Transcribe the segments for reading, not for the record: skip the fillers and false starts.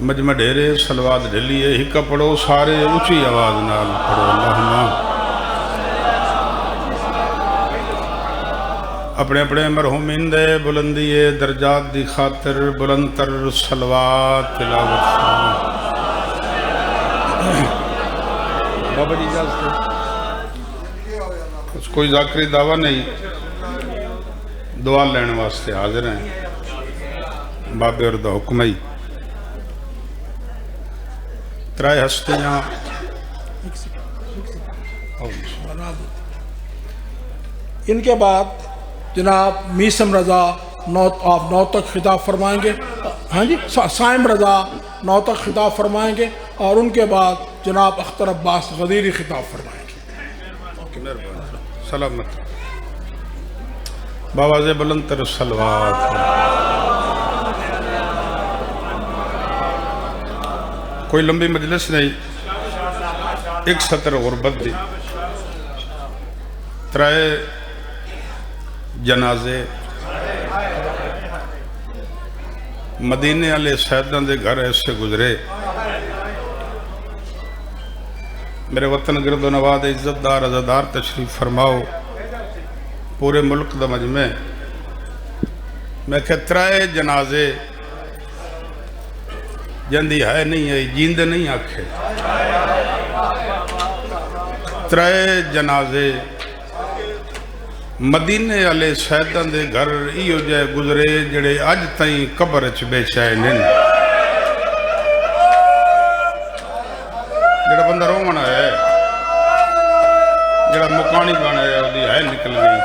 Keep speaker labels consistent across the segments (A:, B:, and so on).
A: مجمع ڈھیرے سلوات ڈھلیے ہکا پڑھو سارے اونچی آواز نال پڑھو اللہم اپنے اپنے مرحومین دے بلندی درجات دی خاطر بلندتر سلوات تلاوت بابا جی اجازت ہے کوئی ذاکری دعویٰ نہیں دعا لینے واسطے حاضر ہیں بابے اور دا حکم ہی ترائے ہستیاں
B: ان کے بعد جناب میسم رضا آپ 9 تک خطاب فرمائیں گے. ہاں جی سائم رضا 9 تک خطاب فرمائیں گے اور ان کے بعد جناب اختر عباس غدیری خطاب فرمائیں گے.
A: سلامت باواز بلندتر سلوات کوئی لمبی مجلس نہیں ایک سطر غربت دی ترائے جنازے مدینے والے سیدان دے گھر ایسے گزرے میرے وطن گرد و نواز عزت دار عزادار تشریف فرماؤ پورے ملک دا مجمع میں کہ ترائے جنازے جندی ہے نہیں ہے جیند نہیں آکھے ترائے جنازے مدینے والے سیدان دے گھر ایو جائے گزرے جڑے اج تائیں قبر چ بے چین جڑا بندہ رومن ہے جڑا مکانی بنا ہے وہ ہے نکل گئی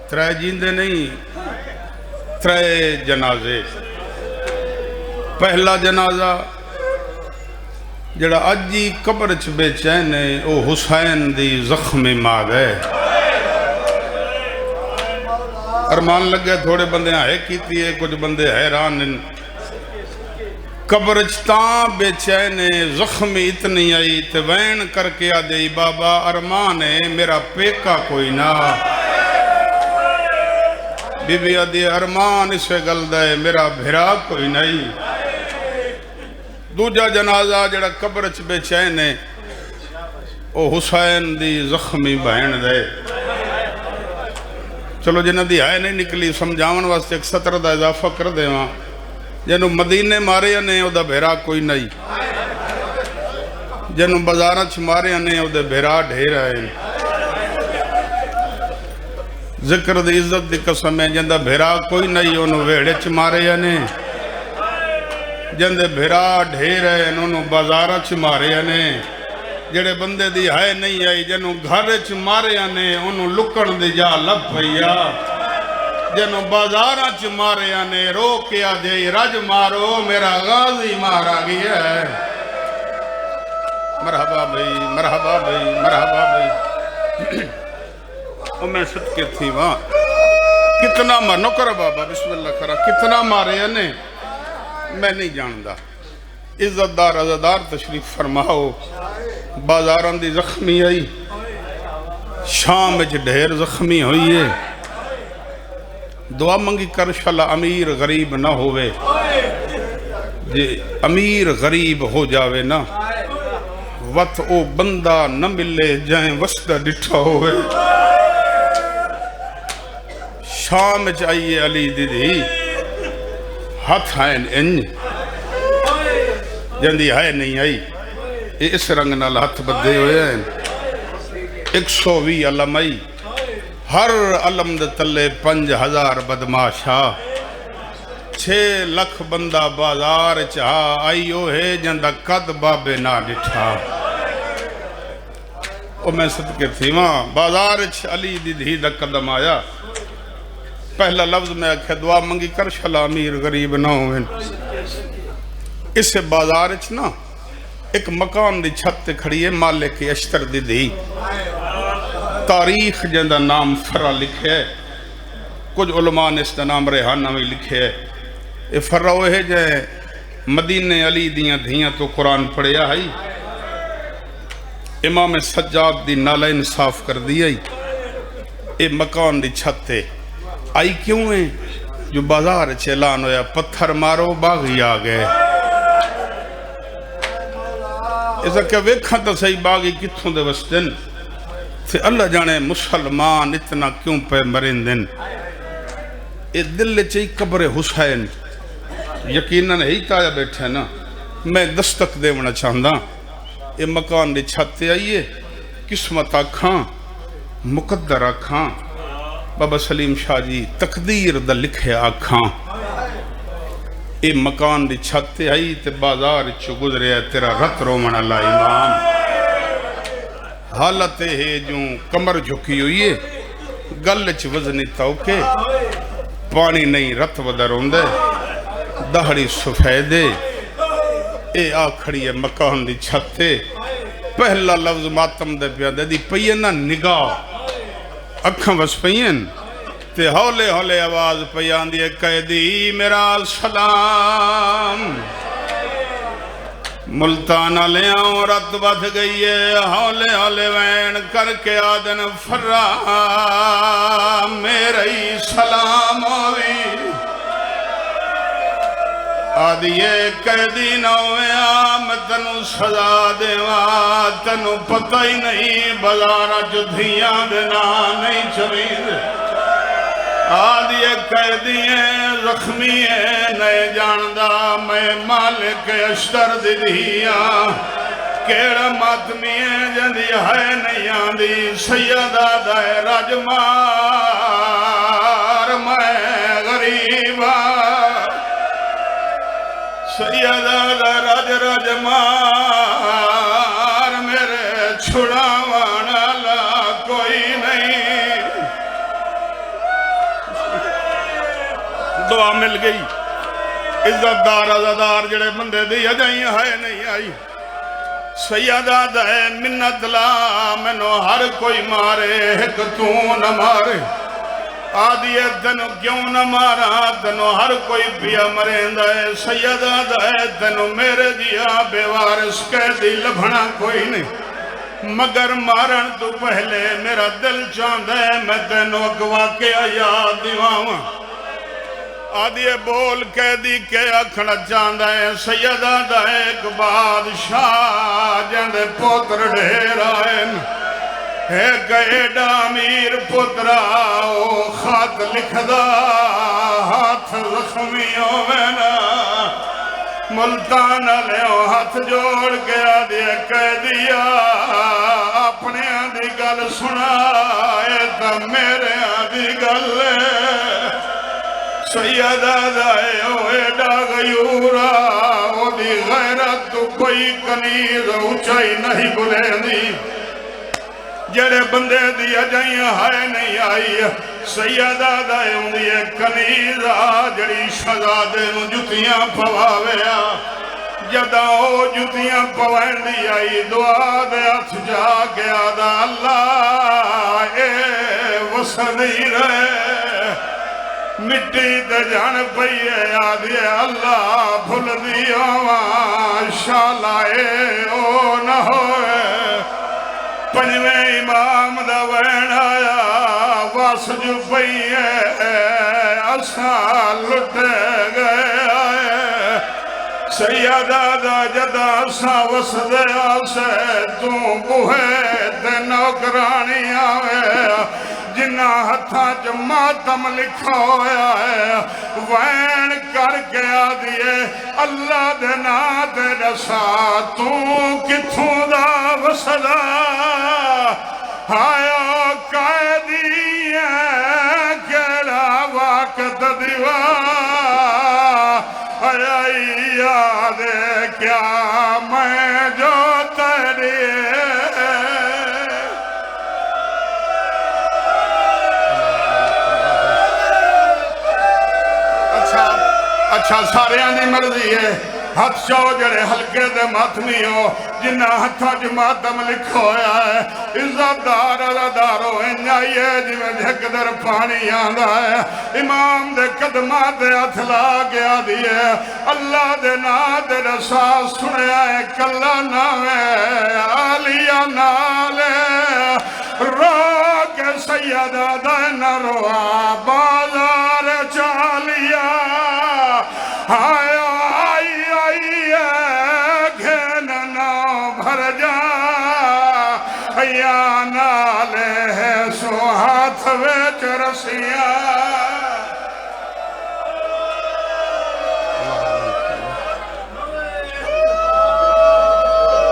A: ترائے جیندے نہیں ترائے جنازے پہلا جنازہ جڑا اجی قبر چ بے چین ہے او حسین دی زخم ماں ہے ارمان لگے تھوڑے بندے ہے کیتی ہے کچھ بندے حیران قبر چتاں بے چین زخم اتنی آئی تے وین کر کے آدھے بابا ارمان ہے میرا پیکا کوئی نہ بی بی آدھے ارمان اسے گلدہ ہے میرا بھرا کوئی نہیں دوجا جنازہ جڑا قبر چ بے چین ہے او حسین دی زخمی بہن دے چلو جنہ دی ہے نہیں نکلی سمجھاون واسطے ایک سطر دا اضافہ کر دے وہاں جنہوں مدینے مارے نے او دا بھیرا کوئی نہیں جنہوں بازارہ چھ مارے نے او دا بھیرا ڈھیر ہے ذکر دی عزت دی قسم ہے جن دا بھیرا کوئی نہیں انہوں ویڑے چھ مارے نے جن دے بھیرا ڈھیر ہے انہوں بازارہ چھ مارے نے جڑے بندے دی ہے نہیں آئی جنہوں گھر چھ مارے نے انہوں لکڑ دی جا لب پھیا جنہوں بازارہ چھ مارے نے رو کیا دے رج مارو میرا غازی مارا گیا ہے مرحبا بھئی مرحبا بھئی مرحبا بھئی او میں صدقے تھی وہاں کتنا نکر بابا بسم اللہ کرا کتنا مارے نے میں نہیں جاندہ عزت دار عزدار تشریف فرماؤ بازاران دی زخمی آئی شام وچ ڈھیر زخمی ہوئی ہے دعا منگی کر شلا امیر غریب نہ ہوئے جے امیر غریب ہو جاوے نا وقت او بندہ نہ ملے جائیں وسطہ ڈٹھا ہوئے شام وچ آئیے علی دیدی ہاتھ آئین انج جندی ہے نہیں آئی اس رنگ نال ہاتھ بدے ہوئے ہیں 120 علم آئی ہر علم دے تلے 5000 بدماشا 6 لکھ بندہ بازار چاہا آئیو ہے جندہ قد بابے نہ ڈٹھا او میں صدقے تھی ماں بازار علی دی دھی دا قدم آیا پہلا لفظ میں آکھے دعا منگی کر شلا امیر غریب نہ ہوئے اس سے بازار نا ایک مکان دی چھت کھڑی ہے مالک اشتر دی دی تاریخ جندہ نام فرہ لکھے ہے کچھ علماء نے اس دا نام ریحانہ میں لکھے ہے یہ فرہ ہوئے ہے جائے مدینے علی دیاں دھیاں تو قرآن پڑھیا ہے امام سجاد دی نالہ انصاف کر دیا ہے یہ مکان دی چھت ہے آئی کیوں ہے؟ جو بازار اعلان ہویا پتھر مارو باغی آ گئے. ایسا کہ ویکھاں تو صحیح باغی کتھوں دے وسطن تھے. اللہ جانے مسلمان اتنا کیوں پہ مرندن. اے دل چاہی قبر حسین یقیناً ہی تایا بیٹھے نا. میں دستک دیونا چاہندہ اے مکان دی چھتے آئیے قسمت آکھاں مقدر آکھاں بابا سلیم شاہ جی تقدیر دا لکھے آکھاں. اے مکان دی چھتے آئی تے بازار چو گزرے تیرا رت رومن اللہ امام. حالت ہے جو کمر جھکی ہوئی ہے گلچ وزنی توکے پانی نہیں رت ودر ہوندے دہڑی سفیدے. اے آکھڑی ہے مکان دی چھتے پہلا لفظ ماتم دے پیادے دی پئیے نا نگاہ اکھاں بس پئین تے ہولے ہولے آواز پیان دیئے قیدی میرا سلام. ملتانہ لے آؤں رت بدھ گئی ہے ہولے ہولے وین کر کے آدن فرا میرے سلام ہوئی. آدھیے قیدی نوے آم تنو سزا دیوا تنو پتہ ہی نہیں بزارہ جو دھیاں دینا نہیں چوید. آدھیے قیدی ہیں زخمی ہیں نئے جاندہ میں مالک اشتر دھیاں کیڑا ماتمی ہے جندی ہے نہیں آندی سیدہ دائے رجمار میں غریبہ سیدہ دائے رجمار میرے چھڑاوانا لا کوئی نہیں. دعا مل گئی عزت دار عزدار جڑے بندے دی اجائیں ہے نہیں آئی. سیدہ دائے منت لا منو ہر کوئی مارے ایک تو نہ مارے. آدھیے تنو کیوں نہ مارا تنو ہر کوئی پیا مرین دائے. سیدہ دائے تنو میرے جیا بے وارس قیدی لبھنا کوئی نہیں مگر مارن تو پہلے میرا دل چاندے میں تنو ایک واقعہ یاد دیواں. آدھیے بول قیدی کے اکھڑا چاندہ ہے سیدہ دا ایک بادشاہ جندے پتر ڈھیر آئین ایک ایڈا امیر پترا او خط لکھ دا ہاتھ زخمیوں میں نا ملتان لیوں ہاتھ جوڑ کے آدھیے قیدیا اپنے آدھی گل سنائے تا میرے آدھی گل سیدہ دائے او ایڈا غیورا او دی غیرت تو کوئی کنیز اچھائی نہیں بلے دی جڑے بندے دی اجائیں ہائے نہیں آئی. سیدہ دائے ان دی کنیزا جڑی شہزادے نو جتیاں پواویا جدا او جتیاں پوائن دی آئی دعا دے ہاتھ جا کے آدھا اللہ اے وسدی رہے مٹی تے جان پئیے آدھے اللہ بھول دیا وہاں شالائے او نہ ہوئے. پنجویں امام دا وین آیا واس جو پئیے اساں لٹے گئے آئے. سیدہ دا جدا اساں وس دے آسے تو بوہے تے نوکرانی آوے جنہ ہتھا جو ماتم لکھا ہویا ہے وین کر کے آدھئے اللہ دے نات رسا تو کتھوں دا وسدا آیا قائدی ہے کیڑا وقت دیوا آیا یاد کیا میں جو تیرے اچھا سارے آنی مرضی ہے ہاتھ چاو جڑے حلقے دے ماتمی ہو جنہ ہتھا جو ماتم لکھو ہویا ہے عزت دار عزدارو انجائیے جی میں جھک در پانی آندھا ہے امام دے قدمات دے اتھلا گیا دیئے اللہ دے نا دے رسا سنے آئے کلا ناوے آلیا نالے رو کے سیدہ دے نہ روا بازا رسیاں نالے ہے سو ہاتھ وچ رسیاں